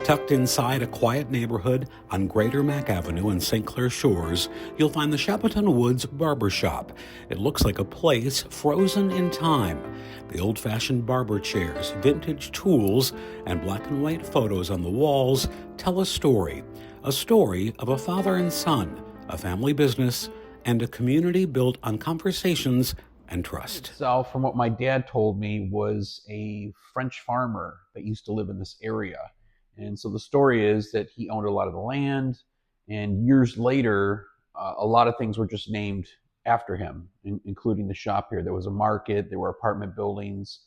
Tucked inside a quiet neighborhood on Greater Mack Avenue in St. Clair Shores, you'll find the Chapoton Woods Barber Shop. It looks like a place frozen in time. The old-fashioned barber chairs, vintage tools, and black and white photos on the walls tell a story of a father and son, a family business, and a community built on conversations and trust. Itself, from what my dad told me, was a French farmer that used to live in this area. And so the story is that he owned a lot of the land, and years later, a lot of things were just named after him, including the shop here. There was a market, there were apartment buildings.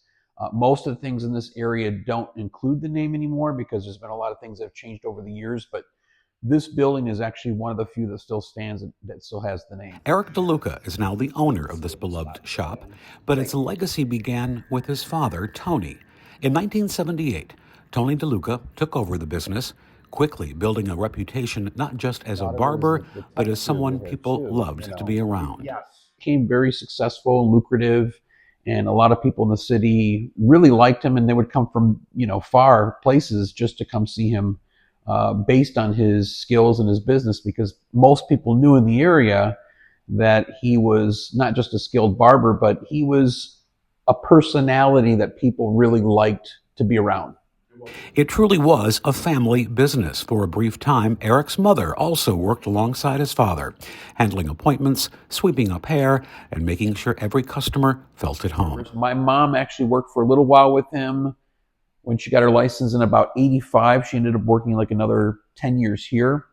Most of the things in this area don't include the name anymore because there's been a lot of things that have changed over the years, but this building is actually one of the few that still stands, that still has the name. Eric DeLuca is now the owner of this beloved shop, but its legacy began with his father, Tony. In 1978, Tony DeLuca took over the business, quickly building a reputation not just as a barber, but as someone people loved to be around. Became very successful and lucrative, and a lot of people in the city really liked him, and they would come from far places just to come see him, based on his skills and his business, because most people knew in the area that he was not just a skilled barber, but he was a personality that people really liked to be around. It truly was a family business. For a brief time, Eric's mother also worked alongside his father, handling appointments, sweeping up hair, and making sure every customer felt at home. My mom actually worked for a little while with him. When she got her license in about 85, she ended up working like another 10 years here.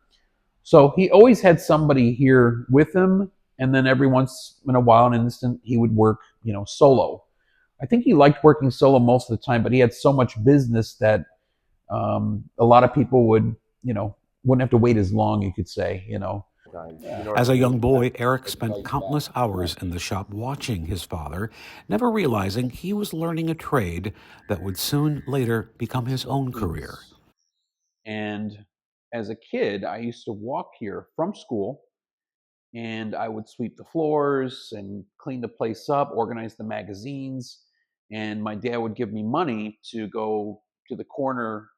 So he always had somebody here with him, and then every once in a while, in an instant, he would work, solo. I think he liked working solo most of the time, but he had so much business that a lot of people wouldn't have to wait as long, you could say. As a young boy, Eric spent countless hours in the shop watching his father, never realizing he was learning a trade that would soon later become his own career. And as a kid, I used to walk here from school, and I would sweep the floors and clean the place up, organize the magazines, and my dad would give me money to go to the corner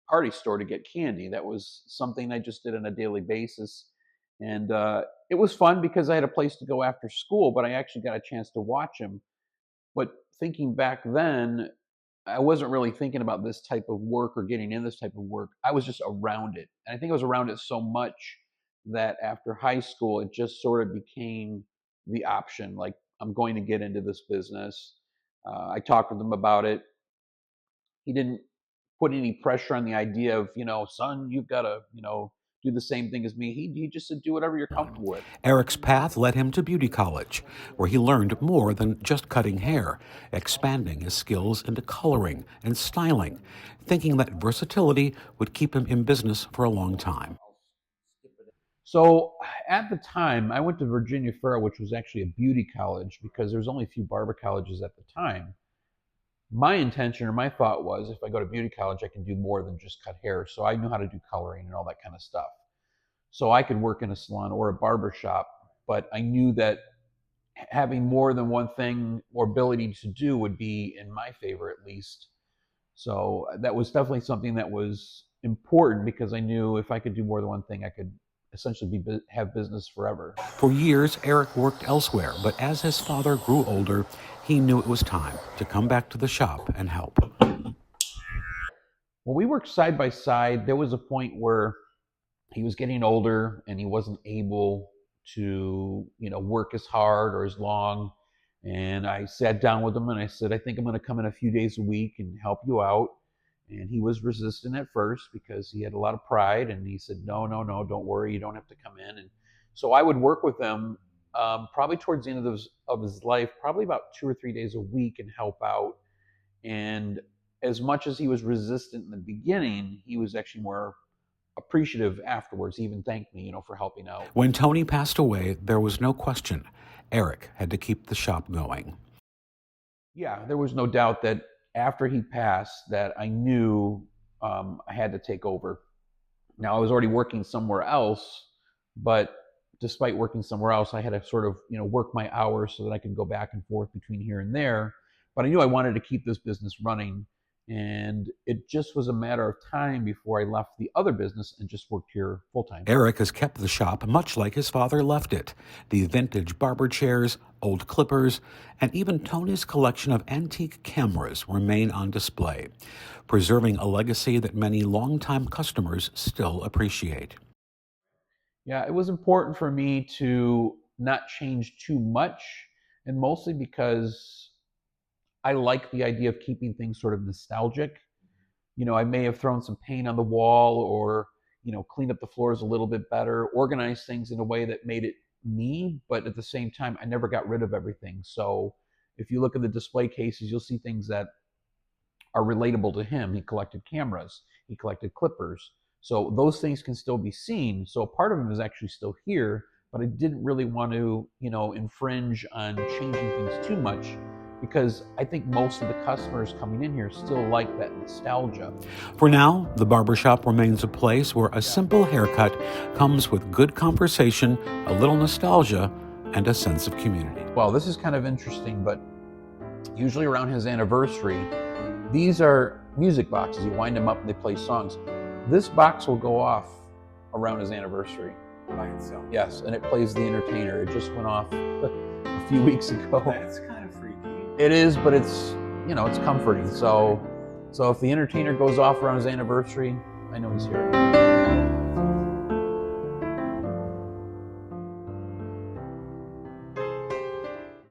party store to get candy. That was something I just did on a daily basis. And it was fun because I had a place to go after school, but I actually got a chance to watch him. But thinking back then, I wasn't really thinking about this type of work or getting in this type of work. I was just around it. And I think I was around it so much that after high school, it just sort of became the option. Like, I'm going to get into this business. I talked with him about it. He didn't put any pressure on the idea of, son, you've got to, do the same thing as me. He just said, do whatever you're comfortable with. Eric's path led him to beauty college, where he learned more than just cutting hair, expanding his skills into coloring and styling, thinking that versatility would keep him in business for a long time. So at the time, I went to Virginia Fair, which was actually a beauty college, because there's only a few barber colleges at the time. My intention or my thought was, if I go to beauty college, I can do more than just cut hair. So I knew how to do coloring and all that kind of stuff. So I could work in a salon or a barber shop, but I knew that having more than one thing or ability to do would be in my favor, at least. So that was definitely something that was important, because I knew if I could do more than one thing, I could essentially have business forever. For years, Eric worked elsewhere, but as his father grew older, he knew it was time to come back to the shop and help. Well, we worked side by side. There was a point where he was getting older and he wasn't able to, work as hard or as long. And I sat down with him and I said, I think I'm going to come in a few days a week and help you out. And he was resistant at first because he had a lot of pride. And he said, no, no, no, don't worry. You don't have to come in. And so I would work with him, probably towards the end of his life, probably about 2 or 3 days a week, and help out. And as much as he was resistant in the beginning, he was actually more appreciative afterwards. He even thanked me, for helping out. When Tony passed away, there was no question. Eric had to keep the shop going. Yeah, there was no doubt that after he passed, that I knew I had to take over. Now, I was already working somewhere else, but despite working somewhere else, I had to sort of, work my hours so that I could go back and forth between here and there. But I knew I wanted to keep this business running, And it just was a matter of time before I left the other business and just worked here full time. Eric has kept the shop much like his father left it. The vintage barber chairs, old clippers, and even Tony's collection of antique cameras remain on display, preserving a legacy that many longtime customers still appreciate. Yeah, it was important for me to not change too much, and mostly because I like the idea of keeping things sort of nostalgic. I may have thrown some paint on the wall or, cleaned up the floors a little bit better, organized things in a way that made it me, but at the same time, I never got rid of everything. So if you look at the display cases, you'll see things that are relatable to him. He collected cameras, he collected clippers. So those things can still be seen. So a part of him is actually still here, but I didn't really want to, infringe on changing things too much because I think most of the customers coming in here still like that nostalgia. For now, the barbershop remains a place where a simple haircut comes with good conversation, a little nostalgia, and a sense of community. Well, this is kind of interesting, but usually around his anniversary, these are music boxes. You wind them up and they play songs. This box will go off around his anniversary. By itself. Yes, and it plays The Entertainer. It just went off a few weeks ago. That's kind of freaky. It is, but it's comforting. So if The Entertainer goes off around his anniversary, I know he's here.